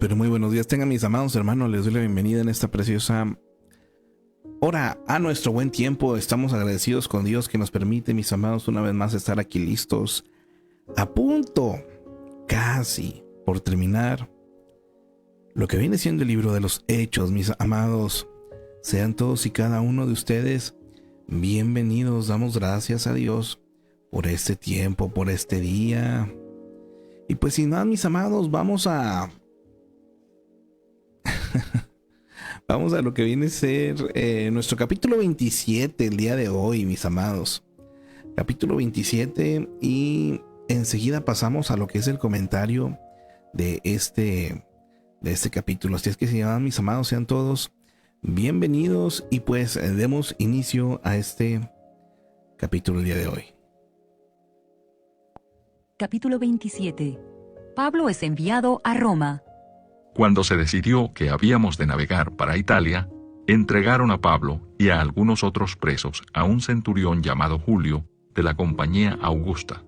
Pero muy buenos días. Tengan mis amados hermanos, les doy la bienvenida en esta preciosa hora a nuestro buen tiempo. Estamos agradecidos con Dios que nos permite, mis amados, una vez más estar aquí listos, a punto, casi, por terminar lo que viene siendo el libro de los Hechos, mis amados. Sean todos y cada uno de ustedes bienvenidos. Damos gracias a Dios por este tiempo, por este día. Y pues sin más, mis amados, vamos a lo que viene a ser nuestro capítulo 27 el día de hoy, mis amados. Capítulo 27, y enseguida pasamos a lo que es el comentario de este capítulo. Así es que, si llaman, mis amados, sean todos bienvenidos y pues demos inicio a este capítulo el día de hoy. Capítulo 27. Pablo es enviado a Roma. Cuando se decidió que habíamos de navegar para Italia, entregaron a Pablo y a algunos otros presos a un centurión llamado Julio de la compañía Augusta,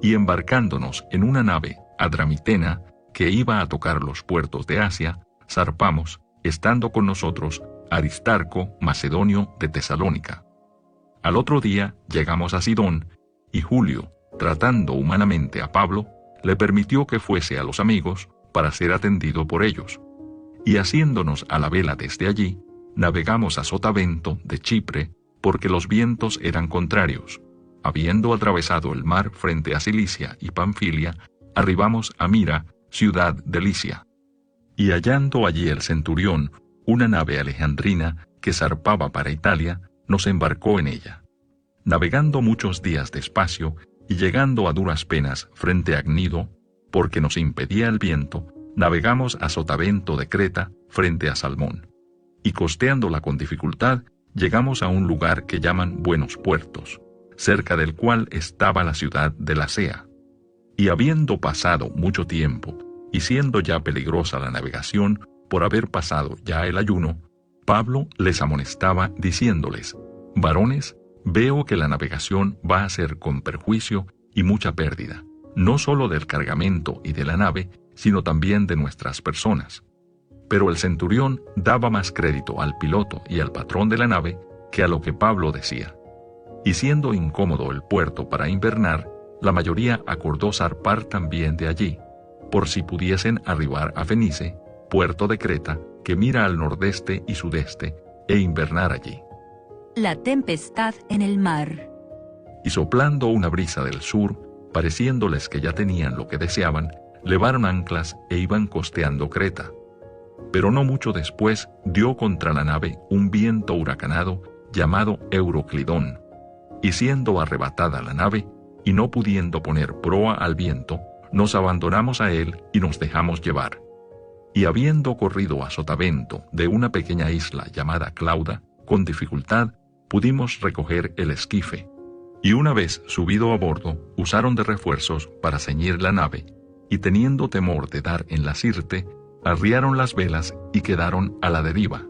y embarcándonos en una nave adramitena que iba a tocar los puertos de Asia, zarpamos, estando con nosotros Aristarco, macedonio de Tesalónica. Al otro día llegamos a Sidón, y Julio, tratando humanamente a Pablo, le permitió que fuese a los amigos para ser atendido por ellos. Y haciéndonos a la vela desde allí, navegamos a Sotavento de Chipre, porque los vientos eran contrarios. Habiendo atravesado el mar frente a Cilicia y Panfilia, arribamos a Mira, ciudad de Licia. Y hallando allí el centurión una nave alejandrina que zarpaba para Italia, nos embarcó en ella. Navegando muchos días despacio, y llegando a duras penas frente a Gnido, porque nos impedía el viento, navegamos a Sotavento de Creta frente a Salmón. Y costeándola con dificultad, llegamos a un lugar que llaman Buenos Puertos, cerca del cual estaba la ciudad de Lasea. Y habiendo pasado mucho tiempo, y siendo ya peligrosa la navegación por haber pasado ya el ayuno, Pablo les amonestaba diciéndoles: varones, veo que la navegación va a ser con perjuicio y mucha pérdida, no solo del cargamento y de la nave, sino también de nuestras personas. Pero el centurión daba más crédito al piloto y al patrón de la nave que a lo que Pablo decía. Y siendo incómodo el puerto para invernar, la mayoría acordó zarpar también de allí, por si pudiesen arribar a Fenice, puerto de Creta, que mira al nordeste y sudeste, e invernar allí. La tempestad en el mar. Y soplando una brisa del sur, pareciéndoles que ya tenían lo que deseaban, levaron anclas e iban costeando Creta. Pero no mucho después dio contra la nave un viento huracanado llamado Euroclidón, y siendo arrebatada la nave, y no pudiendo poner proa al viento, nos abandonamos a él y nos dejamos llevar. Y habiendo corrido a Sotavento de una pequeña isla llamada Clauda, con dificultad pudimos recoger el esquife, y una vez subido a bordo, usaron de refuerzos para ceñir la nave, y teniendo temor de dar en la Sirte, arriaron las velas y quedaron a la deriva.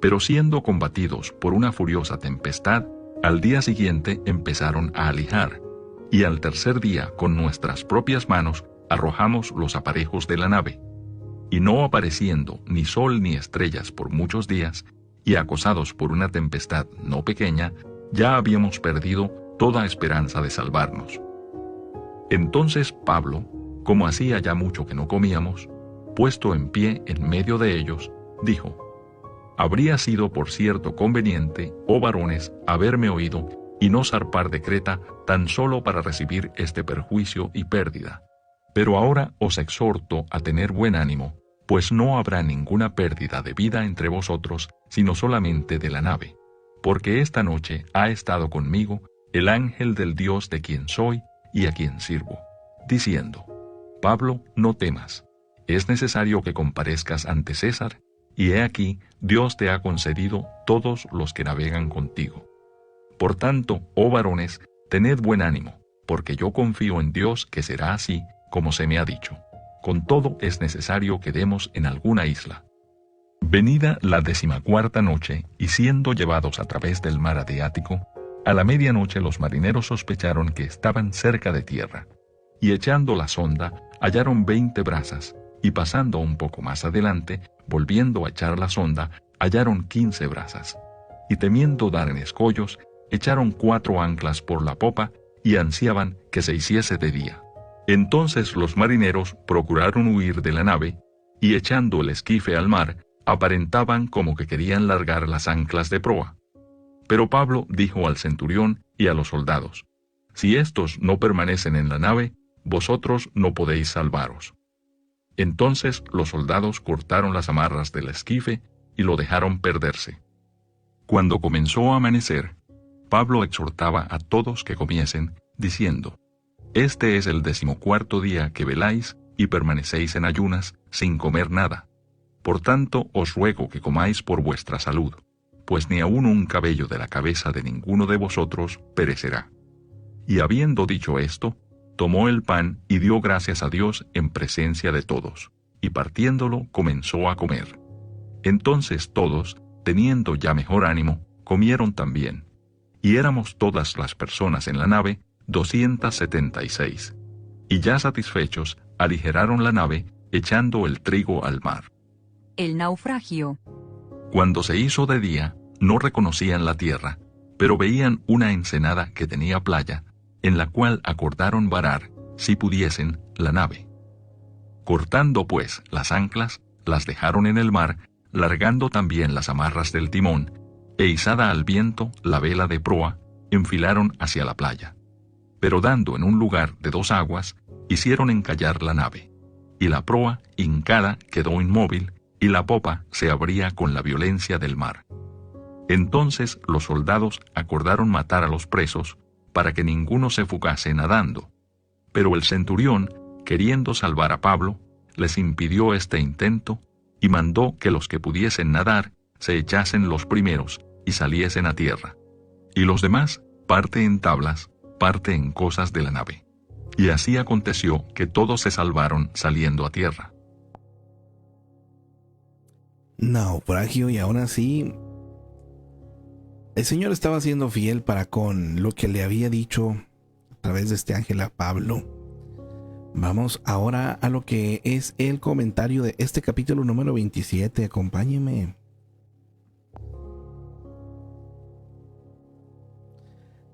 Pero siendo combatidos por una furiosa tempestad, al día siguiente empezaron a alijar, y al tercer día con nuestras propias manos arrojamos los aparejos de la nave. Y no apareciendo ni sol ni estrellas por muchos días, y acosados por una tempestad no pequeña, ya habíamos perdido toda esperanza de salvarnos. Entonces Pablo, como hacía ya mucho que no comíamos, puesto en pie en medio de ellos, dijo: habría sido por cierto conveniente, oh varones, haberme oído y no zarpar de Creta tan solo para recibir este perjuicio y pérdida. Pero ahora os exhorto a tener buen ánimo, pues no habrá ninguna pérdida de vida entre vosotros, sino solamente de la nave, porque esta noche ha estado conmigo el ángel del Dios de quien soy y a quien sirvo, diciendo: Pablo, no temas, es necesario que comparezcas ante César, y he aquí, Dios te ha concedido todos los que navegan contigo. Por tanto, oh varones, tened buen ánimo, porque yo confío en Dios que será así como se me ha dicho. Con todo es necesario que demos en alguna isla. Venida la 14ª noche, y siendo llevados a través del mar Adriático, a la medianoche los marineros sospecharon que estaban cerca de tierra, y echando la sonda, hallaron 20 brazas, y pasando un poco más adelante, volviendo a echar la sonda, hallaron 15 brazas. Y temiendo dar en escollos, echaron 4 anclas por la popa y ansiaban que se hiciese de día. Entonces los marineros procuraron huir de la nave, y echando el esquife al mar, aparentaban como que querían largar las anclas de proa. Pero Pablo dijo al centurión y a los soldados: si éstos no permanecen en la nave, vosotros no podéis salvaros. Entonces los soldados cortaron las amarras del esquife y lo dejaron perderse. Cuando comenzó a amanecer, Pablo exhortaba a todos que comiesen, diciendo: este es el 14º día que veláis y permanecéis en ayunas sin comer nada. Por tanto os ruego que comáis por vuestra salud, pues ni aun un cabello de la cabeza de ninguno de vosotros perecerá. Y habiendo dicho esto, tomó el pan y dio gracias a Dios en presencia de todos, y partiéndolo comenzó a comer. Entonces todos, teniendo ya mejor ánimo, comieron también. Y éramos todas las personas en la nave 276. Y ya satisfechos, aligeraron la nave, echando el trigo al mar. El naufragio. Cuando se hizo de día, no reconocían la tierra, pero veían una ensenada que tenía playa, en la cual acordaron varar, si pudiesen, la nave. Cortando pues las anclas, las dejaron en el mar, largando también las amarras del timón, e izada al viento la vela de proa, enfilaron hacia la playa. Pero dando en un lugar de 2 aguas, hicieron encallar la nave, y la proa, hincada, quedó inmóvil, y la popa se abría con la violencia del mar. Entonces los soldados acordaron matar a los presos, para que ninguno se fugase nadando. Pero el centurión, queriendo salvar a Pablo, les impidió este intento, y mandó que los que pudiesen nadar se echasen los primeros y saliesen a tierra, y los demás parte en tablas, parte en cosas de la nave. Y así aconteció que todos se salvaron saliendo a tierra. Naufragio, y aún así el Señor estaba siendo fiel para con lo que le había dicho a través de este ángel a Pablo. Vamos ahora a lo que es el comentario de este capítulo número 27. Acompáñeme.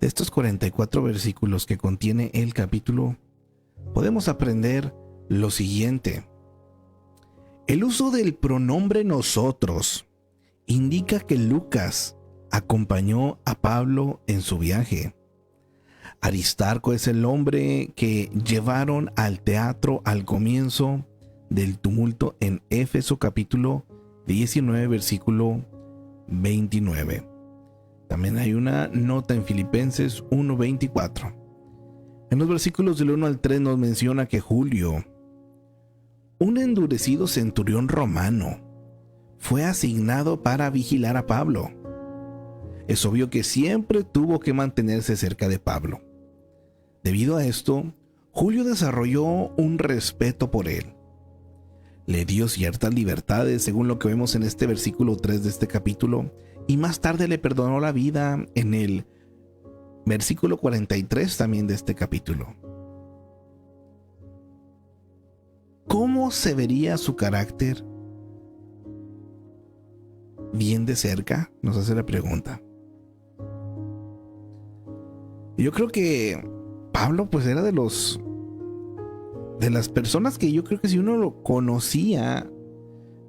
De estos 44 versículos que contiene el capítulo, podemos aprender lo siguiente. El uso del pronombre nosotros indica que Lucas acompañó a Pablo en su viaje. Aristarco es el hombre que llevaron al teatro al comienzo del tumulto en Éfeso capítulo 19 versículo 29. También hay una nota en Filipenses 1:24. En los versículos del 1 al 3 nos menciona que Julio, un endurecido centurión romano, fue asignado para vigilar a Pablo. Es obvio que siempre tuvo que mantenerse cerca de Pablo. Debido a esto, Julio desarrolló un respeto por él. Le dio ciertas libertades, según lo que vemos en este versículo 3 de este capítulo, y más tarde le perdonó la vida en el versículo 43 también de este capítulo. ¿Cómo se vería su carácter bien de cerca? Nos hace la pregunta. Yo creo que Pablo pues era de las personas que yo creo que si uno lo conocía,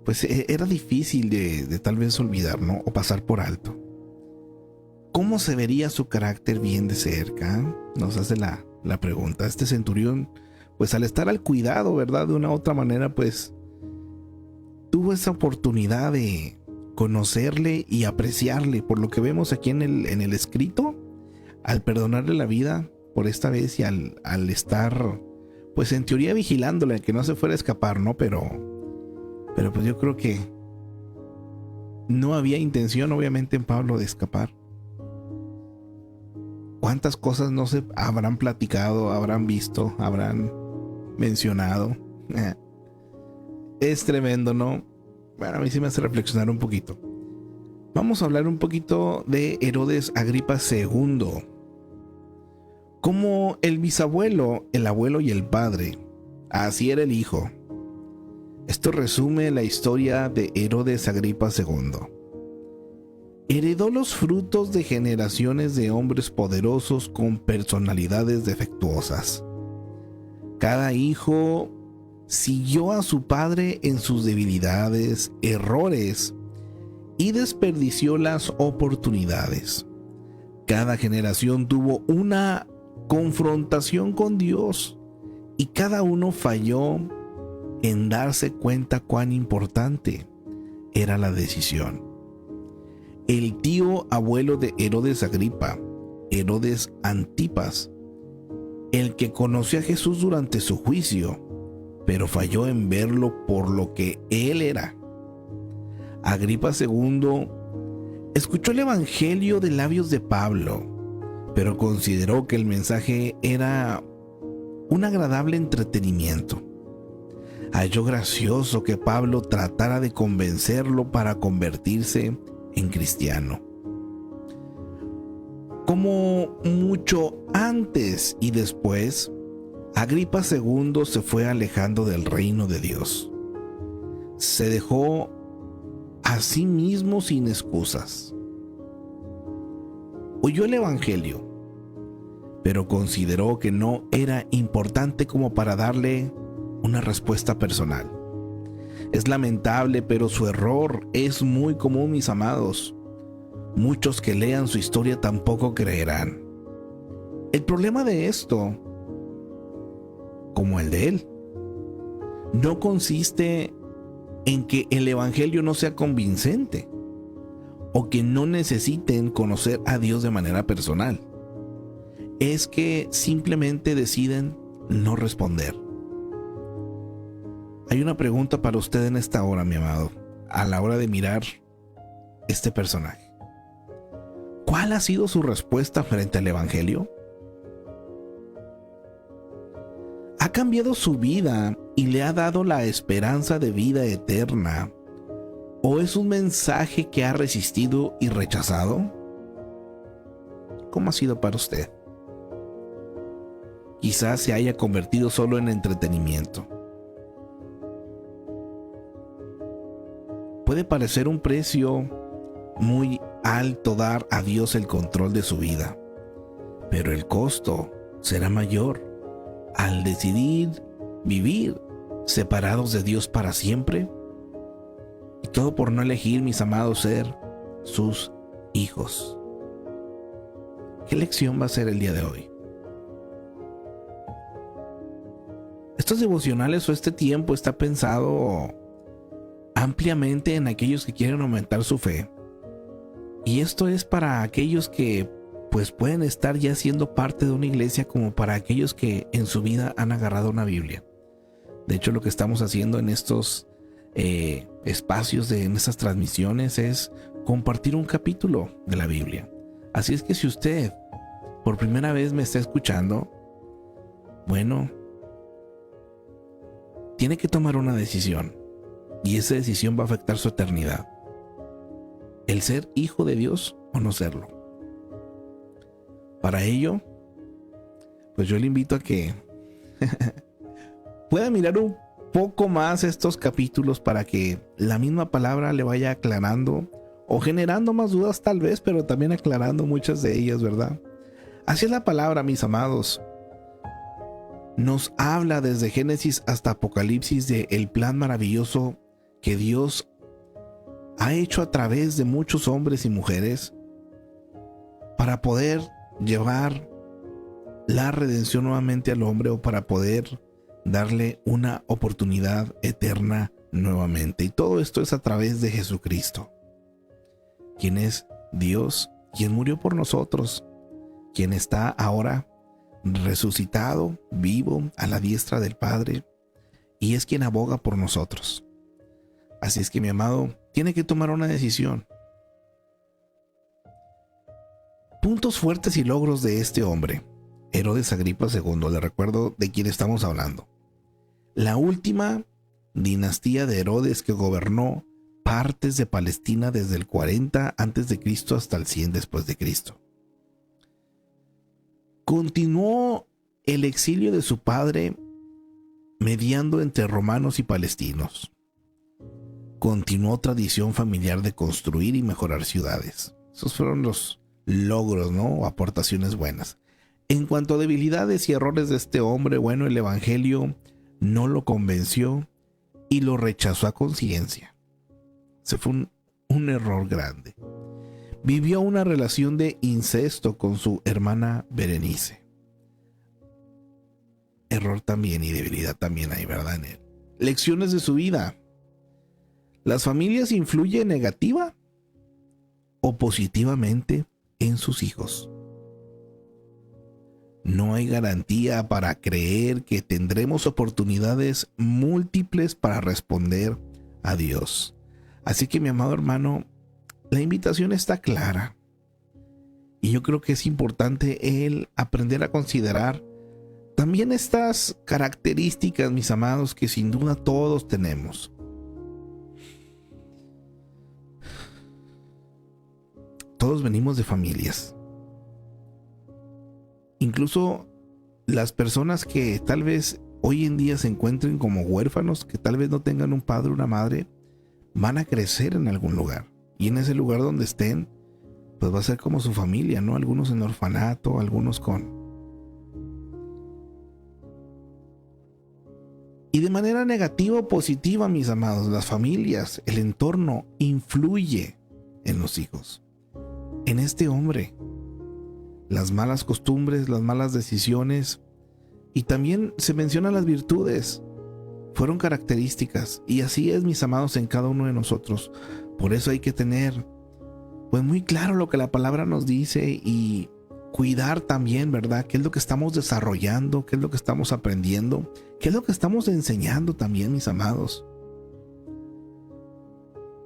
pues era difícil de tal vez olvidar, ¿no? O pasar por alto. ¿Cómo se vería su carácter bien de cerca? Nos hace la pregunta. Este centurión, pues al estar al cuidado, ¿verdad? De una u otra manera, pues tuvo esa oportunidad de conocerle y apreciarle, por lo que vemos aquí en el escrito, al perdonarle la vida por esta vez y al estar, pues en teoría vigilándole, que no se fuera a escapar, ¿no? Pero pues yo creo que no había intención, obviamente, en Pablo de escapar. ¿Cuántas cosas no se habrán platicado, habrán visto, habrán mencionado? Es tremendo, ¿no? Bueno, a mí sí me hace reflexionar un poquito. Vamos a hablar un poquito de Herodes Agripa II. Como el bisabuelo, el abuelo y el padre, así era el hijo. Esto resume la historia de Herodes Agripa II. Heredó los frutos de generaciones de hombres poderosos con personalidades defectuosas. Cada hijo siguió a su padre en sus debilidades, errores y desperdició las oportunidades. Cada generación tuvo una confrontación con Dios y cada uno falló en darse cuenta cuán importante era la decisión. El tío abuelo de Herodes Agripa, Herodes Antipas, el que conoció a Jesús durante su juicio, pero falló en verlo por lo que él era. Agripa II escuchó el evangelio de labios de Pablo, pero consideró que el mensaje era un agradable entretenimiento. Halló gracioso que Pablo tratara de convencerlo para convertirse en cristiano. Como mucho antes y después, Agripa II se fue alejando del reino de Dios. Se dejó a sí mismo sin excusas. Oyó el evangelio, pero consideró que no era importante como para darle una respuesta personal. Es lamentable, pero su error es muy común, mis amados. Muchos que lean su historia tampoco creerán. El problema de esto, como el de él, no consiste en que el evangelio no sea convincente o que no necesiten conocer a Dios de manera personal. Es que simplemente deciden no responder. Hay una pregunta para usted en esta hora, mi amado, a la hora de mirar este personaje. ¿Cuál ha sido su respuesta frente al evangelio? ¿Ha cambiado su vida y le ha dado la esperanza de vida eterna? ¿O es un mensaje que ha resistido y rechazado? ¿Cómo ha sido para usted? Quizás se haya convertido solo en entretenimiento. Puede parecer un precio muy alto dar a Dios el control de su vida, pero el costo será mayor al decidir vivir separados de Dios para siempre, y todo por no elegir, mis amados, ser sus hijos. ¿Qué lección va a ser el día de hoy? Estos devocionales o este tiempo está pensado ampliamente en aquellos que quieren aumentar su fe, y esto es para aquellos que pues pueden estar ya siendo parte de una iglesia, como para aquellos que en su vida han agarrado una Biblia. De hecho, lo que estamos haciendo en estos espacios, en estas transmisiones, es compartir un capítulo de la Biblia. Así es que si usted por primera vez me está escuchando, bueno, tiene que tomar una decisión, y esa decisión va a afectar su eternidad. El ser hijo de Dios o no serlo. Para ello, pues yo le invito a que pueda mirar un poco más estos capítulos para que la misma palabra le vaya aclarando o generando más dudas tal vez, pero también aclarando muchas de ellas, ¿verdad? Así es la palabra, mis amados. Nos habla desde Génesis hasta Apocalipsis de el plan maravilloso que Dios ha hecho a través de muchos hombres y mujeres para poder llevar la redención nuevamente al hombre, o para poder darle una oportunidad eterna nuevamente. Y todo esto es a través de Jesucristo, quien es Dios, quien murió por nosotros, quien está ahora resucitado, vivo, a la diestra del Padre, y es quien aboga por nosotros. Así es que, mi amado, tiene que tomar una decisión. Puntos fuertes y logros de este hombre, Herodes Agripa II. Le recuerdo de quién estamos hablando. La última dinastía de Herodes, que gobernó partes de Palestina desde el 40 a.C. hasta el 100 después de Cristo. Continuó el exilio de su padre mediando entre romanos y palestinos. continuó tradición familiar de construir y mejorar ciudades. Esos fueron los logros, ¿no? O aportaciones buenas. En cuanto a debilidades y errores de este hombre, bueno, el evangelio no lo convenció y lo rechazó a conciencia. Ese fue un error grande. Vivió una relación de incesto con su hermana Berenice. Error también y debilidad también hay, ¿verdad? En él. Lecciones de su vida. ¿Las familias influyen negativa o positivamente en sus hijos? No hay garantía para creer que tendremos oportunidades múltiples para responder a Dios. Así que, mi amado hermano, la invitación está clara. Y yo creo que es importante el aprender a considerar también estas características, mis amados, que sin duda todos tenemos. Todos venimos de familias. Incluso las personas que tal vez hoy en día se encuentren como huérfanos, que tal vez no tengan un padre o una madre, van a crecer en algún lugar. Y en ese lugar donde estén, pues va a ser como su familia, ¿no? Algunos en orfanato, algunos con... Y de manera negativa o positiva, mis amados, las familias, el entorno influye en los hijos. En este hombre, las malas costumbres, las malas decisiones, y también se mencionan las virtudes, fueron características, y así es, mis amados, en cada uno de nosotros. Por eso hay que tener pues muy claro lo que la palabra nos dice y cuidar también, ¿verdad? ¿Qué es lo que estamos desarrollando? ¿Qué es lo que estamos aprendiendo? ¿Qué es lo que estamos enseñando también, mis amados?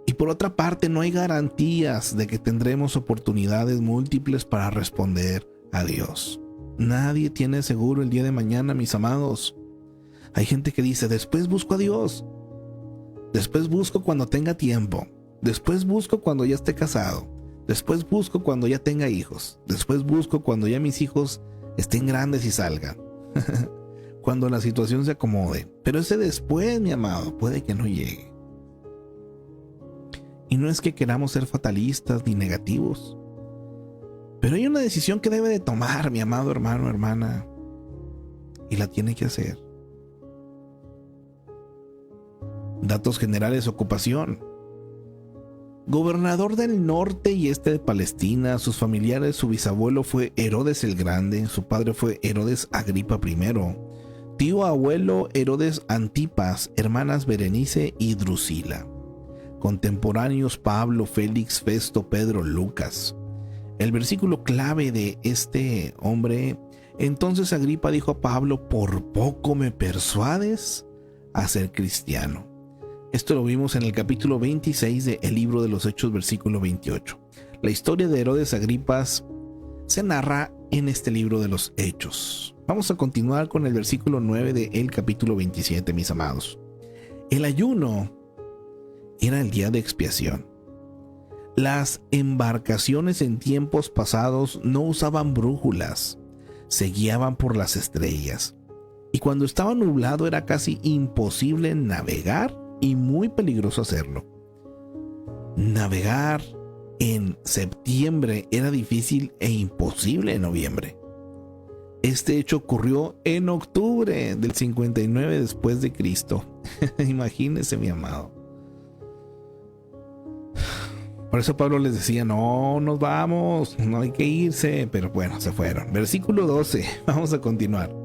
Y por otra parte, no hay garantías de que tendremos oportunidades múltiples para responder a Dios. Nadie tiene seguro el día de mañana, mis amados. Hay gente que dice, después busco a Dios. Después busco cuando tenga tiempo. Después busco cuando ya esté casado. Después busco cuando ya tenga hijos. Después busco cuando ya mis hijos estén grandes y salgan. Cuando la situación se acomode. Pero ese después, mi amado, puede que no llegue. Y no es que queramos ser fatalistas ni negativos. Pero hay una decisión que debe de tomar, mi amado hermano, hermana. Y la tiene que hacer. Datos generales: ocupación. Gobernador del norte y este de Palestina. Sus familiares, su bisabuelo fue Herodes el Grande, su padre fue Herodes Agripa I, tío abuelo Herodes Antipas, hermanas Berenice y Drusila. Contemporáneos: Pablo, Félix, Festo, Pedro, Lucas. El versículo clave de este hombre: entonces Agripa dijo a Pablo, ¿por poco me persuades a ser cristiano? Esto lo vimos en el capítulo 26 del libro de los Hechos, versículo 28. La historia de Herodes Agripas se narra en este libro de los Hechos. Vamos a continuar con el versículo 9 del capítulo 27, mis amados. El ayuno era el día de expiación. Las embarcaciones en tiempos pasados no usaban brújulas, se guiaban por las estrellas. Y cuando estaba nublado era casi imposible navegar y muy peligroso hacerlo. Navegar en septiembre era difícil e imposible en noviembre. Este hecho ocurrió en octubre del 59 después de Cristo. Imagínese, mi amado. Por eso Pablo les decía, no nos vamos, no hay que irse, pero bueno, se fueron. Versículo 12, vamos a continuar.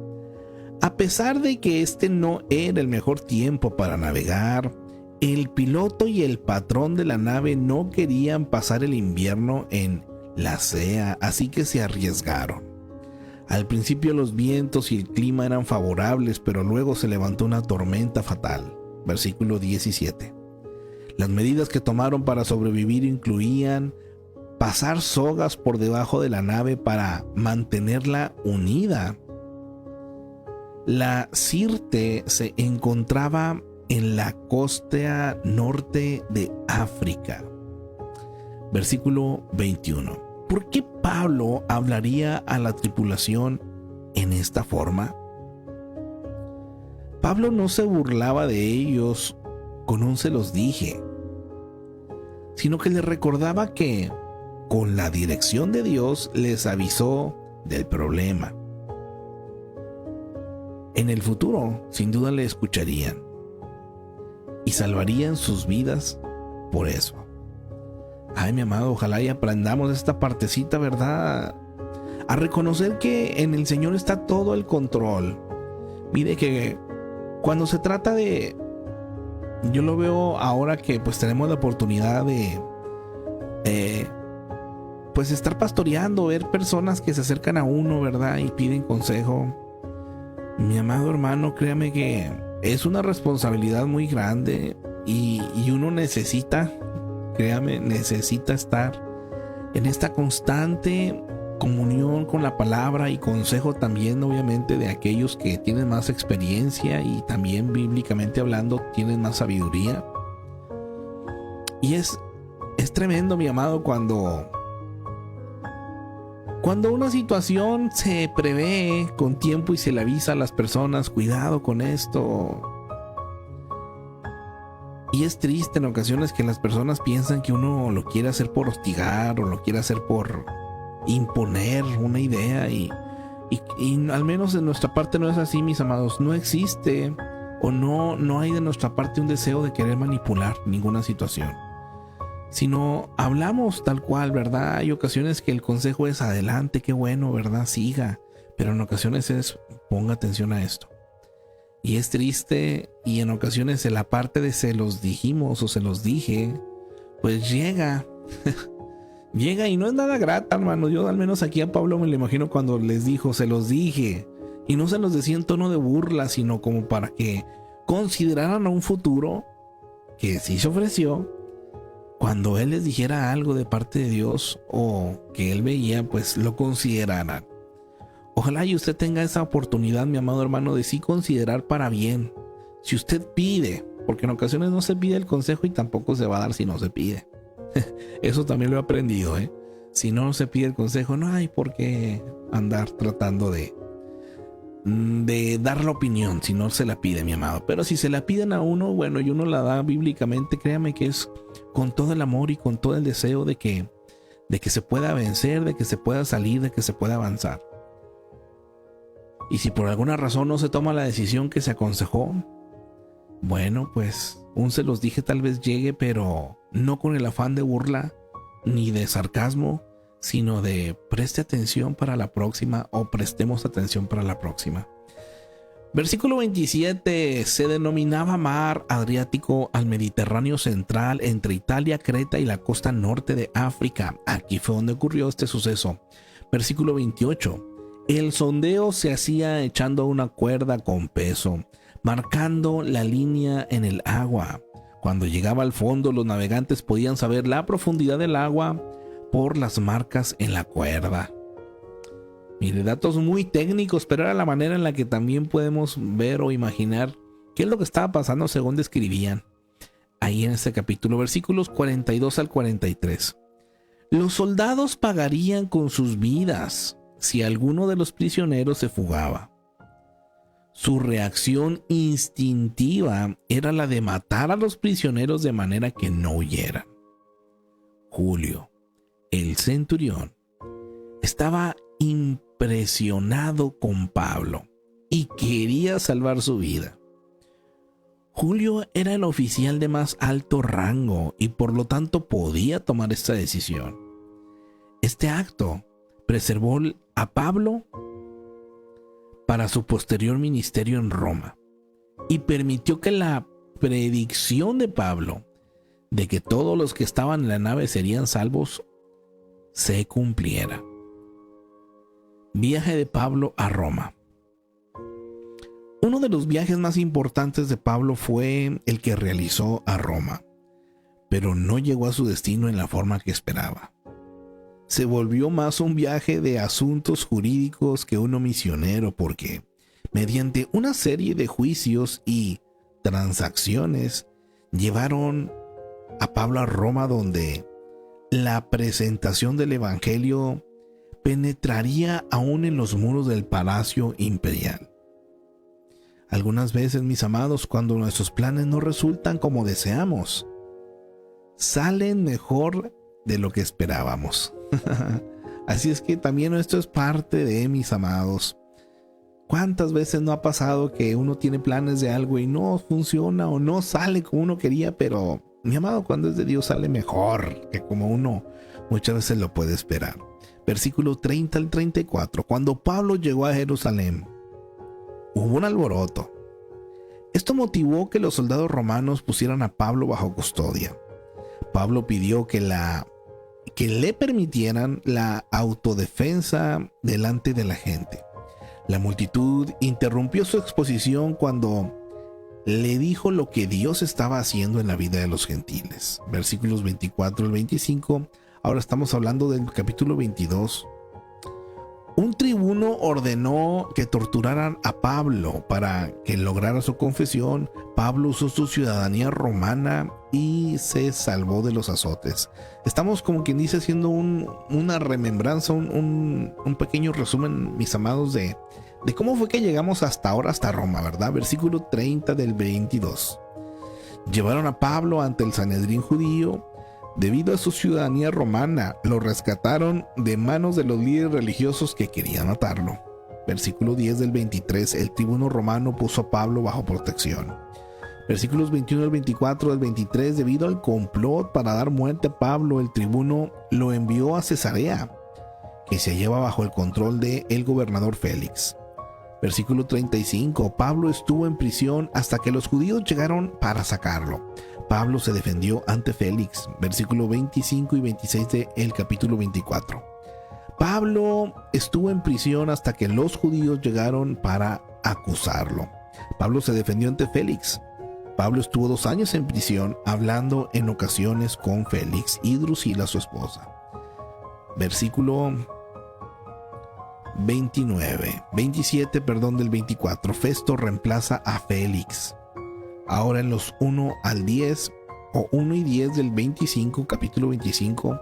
A pesar de que este no era el mejor tiempo para navegar, el piloto y el patrón de la nave no querían pasar el invierno en la Sea, así que se arriesgaron. Al principio los vientos y el clima eran favorables, pero luego se levantó una tormenta fatal. Versículo 17. Las medidas que tomaron para sobrevivir incluían pasar sogas por debajo de la nave para mantenerla unida. La Sirte se encontraba en la costa norte de África. Versículo 21. ¿Por qué Pablo hablaría a la tripulación en esta forma? Pablo no se burlaba de ellos con un se los dije. sino que les recordaba que con la dirección de Dios les avisó del problema. En el futuro, sin duda le escucharían y salvarían sus vidas por eso. Ay, mi amado, ojalá y aprendamos esta partecita, ¿verdad? A reconocer que en el Señor está todo el control. Mire que cuando se trata de... Yo lo veo ahora que pues tenemos la oportunidad de pues estar pastoreando, ver personas que se acercan a uno, ¿verdad? Y piden consejo. Mi amado hermano, créame que es una responsabilidad muy grande y uno necesita, créame, necesita estar en esta constante comunión con la palabra y consejo también, obviamente, de aquellos que tienen más experiencia y también bíblicamente hablando tienen más sabiduría. Y es tremendo, mi amado, cuando una situación se prevé con tiempo y se le avisa a las personas, cuidado con esto. Y es triste en ocasiones que las personas piensan que uno lo quiere hacer por hostigar o lo quiere hacer por imponer una idea y al menos de nuestra parte no es así, mis amados. No existe o no hay de nuestra parte un deseo de querer manipular ninguna situación, sino hablamos tal cual, ¿verdad? Hay ocasiones que el consejo es adelante, qué bueno, ¿verdad? Siga, pero en ocasiones es ponga atención a esto. Y es triste, y en ocasiones en la parte de se los dijimos o se los dije, pues llega y no es nada grata, hermano. Yo al menos aquí a Pablo me lo imagino cuando les dijo, se los dije, y no se los decía en tono de burla, sino como para que consideraran a un futuro que sí se ofreció. Cuando él les dijera algo de parte de Dios o que él veía, pues lo consideraran. Ojalá y usted tenga esa oportunidad, mi amado hermano, de sí considerar para bien. Si usted pide, porque en ocasiones no se pide el consejo y tampoco se va a dar si no se pide. Eso también lo he aprendido, Si no se pide el consejo, no hay por qué andar tratando de dar la opinión si no se la pide, mi amado. Pero si se la piden a uno, bueno, y uno la da bíblicamente, créame que es con todo el amor y con todo el deseo de que se pueda vencer, de que se pueda salir, de que se pueda avanzar. Y si por alguna razón no se toma la decisión que se aconsejó, bueno, pues un se los dije tal vez llegue, pero no con el afán de burla ni de sarcasmo, sino de preste atención para la próxima o prestemos atención para la próxima. Versículo 27. Se denominaba mar Adriático al Mediterráneo central entre Italia, Creta y la costa norte de África. Aquí fue donde ocurrió este suceso. Versículo 28. El sondeo se hacía echando una cuerda con peso, marcando la línea en el agua. Cuando llegaba al fondo, los navegantes podían saber la profundidad del agua por las marcas en la cuerda. Mire, datos muy técnicos, pero era la manera en la que también podemos ver o imaginar qué es lo que estaba pasando según describían ahí en este capítulo, versículos 42 al 43. Los soldados pagarían con sus vidas si alguno de los prisioneros se fugaba. Su reacción instintiva era la de matar a los prisioneros de manera que no huyeran. Julio, el centurión, estaba impresionado con Pablo y quería salvar su vida. Julio era el oficial de más alto rango y por lo tanto podía tomar esta decisión. Este acto preservó a Pablo para su posterior ministerio en Roma y permitió que la predicción de Pablo de que todos los que estaban en la nave serían salvos se cumpliera. Viaje de Pablo a Roma. Uno de los viajes más importantes de Pablo fue el que realizó a Roma, pero no llegó a su destino en la forma que esperaba. Se volvió más un viaje de asuntos jurídicos que uno misionero, porque mediante una serie de juicios y transacciones llevaron a Pablo a Roma, donde la presentación del evangelio penetraría aún en los muros del palacio imperial. Algunas veces, mis amados, cuando nuestros planes no resultan como deseamos, salen mejor de lo que esperábamos. Así es que también esto es parte de, mis amados. ¿Cuántas veces no ha pasado que uno tiene planes de algo y no funciona o no sale como uno quería? Pero, mi amado, cuando es de Dios sale mejor que como uno muchas veces lo puede esperar. Versículo 30 al 34. Cuando Pablo llegó a Jerusalén, hubo un alboroto. Esto motivó que los soldados romanos pusieran a Pablo bajo custodia. Pablo pidió que le permitieran la autodefensa delante de la gente. La multitud interrumpió su exposición cuando le dijo lo que Dios estaba haciendo en la vida de los gentiles. Versículos 24 al 25. Ahora estamos hablando del capítulo 22. Un tribuno ordenó que torturaran a Pablo para que lograra su confesión. Pablo usó su ciudadanía romana y se salvó de los azotes. Estamos, como quien dice, haciendo una remembranza, un pequeño resumen, mis amados, de cómo fue que llegamos hasta ahora, hasta Roma, ¿verdad? Versículo 30 del 22. Llevaron a Pablo ante el Sanedrín judío. Debido a su ciudadanía romana, lo rescataron de manos de los líderes religiosos que querían matarlo. Versículo 10 del 23. El tribuno romano puso a Pablo bajo protección. Versículos 21 al 24 del 23. Debido al complot para dar muerte a Pablo, el tribuno lo envió a Cesarea, que se hallaba bajo el control del gobernador Félix. Versículo 35. Pablo estuvo en prisión hasta que los judíos llegaron para sacarlo. Pablo se defendió ante Félix. Versículo 25 y 26 del capítulo 24. Pablo estuvo en prisión hasta que los judíos llegaron para acusarlo. Pablo se defendió ante Félix. Pablo estuvo 2 años en prisión, hablando en ocasiones con Félix y Drusila, su esposa. Versículo 27 del 24. Festo reemplaza a Félix. Ahora en los 1 al 10 o 1 y 10 del 25, capítulo 25,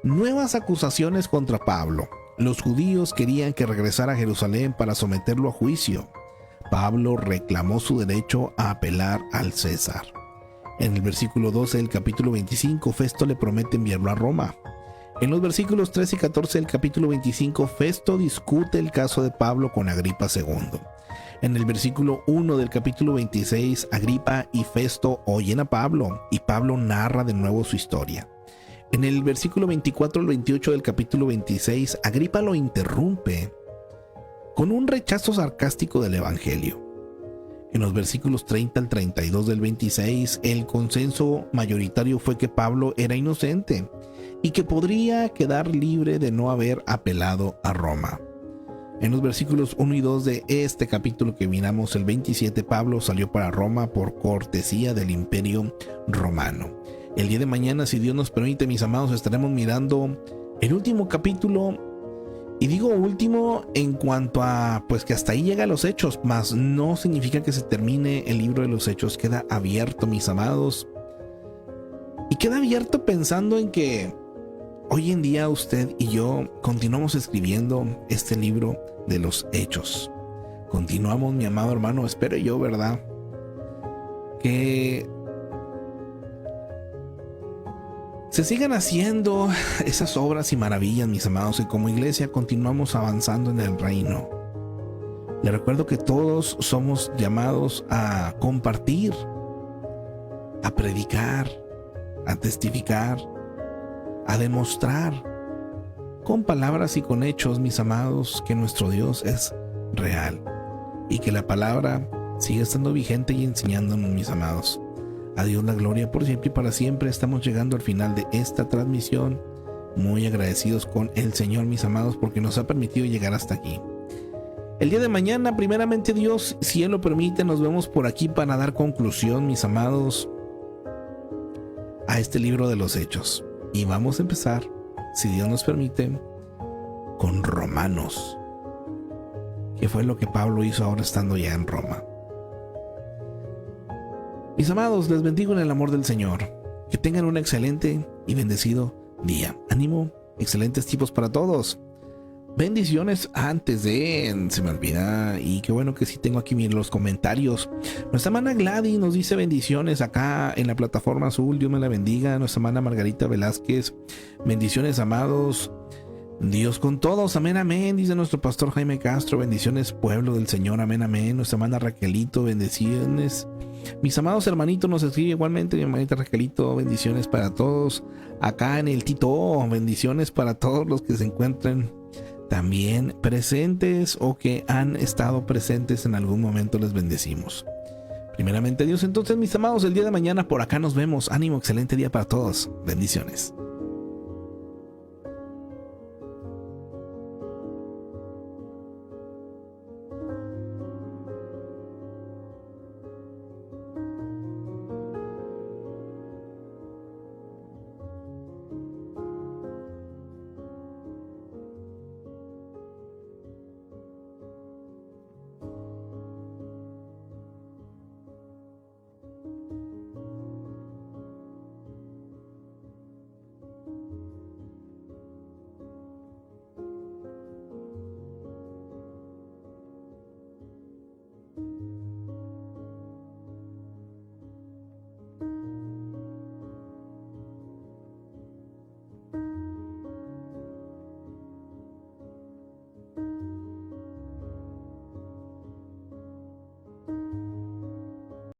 nuevas acusaciones contra Pablo. Los judíos querían que regresara a Jerusalén para someterlo a juicio. Pablo reclamó su derecho a apelar al César. En el versículo 12 del capítulo 25, Festo le promete enviarlo a Roma. En los versículos 13 y 14 del capítulo 25, Festo discute el caso de Pablo con Agripa II. En el versículo 1 del capítulo 26, Agripa y Festo oyen a Pablo y Pablo narra de nuevo su historia. En el versículo 24 al 28 del capítulo 26, Agripa lo interrumpe con un rechazo sarcástico del evangelio. En los versículos 30 al 32 del 26, el consenso mayoritario fue que Pablo era inocente y que podría quedar libre de no haber apelado a Roma. En los versículos 1 y 2 de este capítulo que miramos, el 27, Pablo salió para Roma por cortesía del Imperio Romano. El día de mañana, si Dios nos permite, mis amados, estaremos mirando el último capítulo. Y digo último en cuanto a, pues, que hasta ahí llega los Hechos, mas no significa que se termine el libro de los Hechos. Queda abierto, mis amados. Y queda abierto pensando en que hoy en día usted y yo continuamos escribiendo este libro de los Hechos. Continuamos, mi amado hermano, espero yo, ¿verdad?, que se sigan haciendo esas obras y maravillas, mis amados, y como iglesia continuamos avanzando en el reino. Les recuerdo que todos somos llamados a compartir, a predicar, a testificar, a demostrar con palabras y con hechos, mis amados, que nuestro Dios es real y que la palabra sigue estando vigente y enseñándonos, mis amados. A Dios la gloria por siempre y para siempre. Estamos llegando al final de esta transmisión, muy agradecidos con el Señor, mis amados, porque nos ha permitido llegar hasta aquí. El día de mañana, primeramente Dios, si Él lo permite, nos vemos por aquí para dar conclusión, mis amados, a este libro de los Hechos. Y vamos a empezar, si Dios nos permite, con Romanos, que fue lo que Pablo hizo ahora estando ya en Roma. Mis amados, les bendigo en el amor del Señor. Que tengan un excelente y bendecido día. Ánimo, excelentes tipos para todos. bendiciones antes de... Se me olvida. Y qué bueno que sí tengo aquí los comentarios. Nuestra hermana Gladys nos dice bendiciones acá en la plataforma azul. Dios me la bendiga. Nuestra hermana Margarita Velázquez. Bendiciones, amados. Dios con todos, amén, amén, dice nuestro pastor Jaime Castro. Bendiciones, pueblo del Señor, amén, amén. Nuestra hermana Raquelito, bendiciones. Mis amados hermanitos nos escribe igualmente, mi hermanita Raquelito, bendiciones para todos. Acá en el Tito, bendiciones para todos los que se encuentren también presentes o que han estado presentes en algún momento, les bendecimos. Primeramente Dios, entonces mis amados, el día de mañana por acá nos vemos. Ánimo, excelente día para todos. Bendiciones.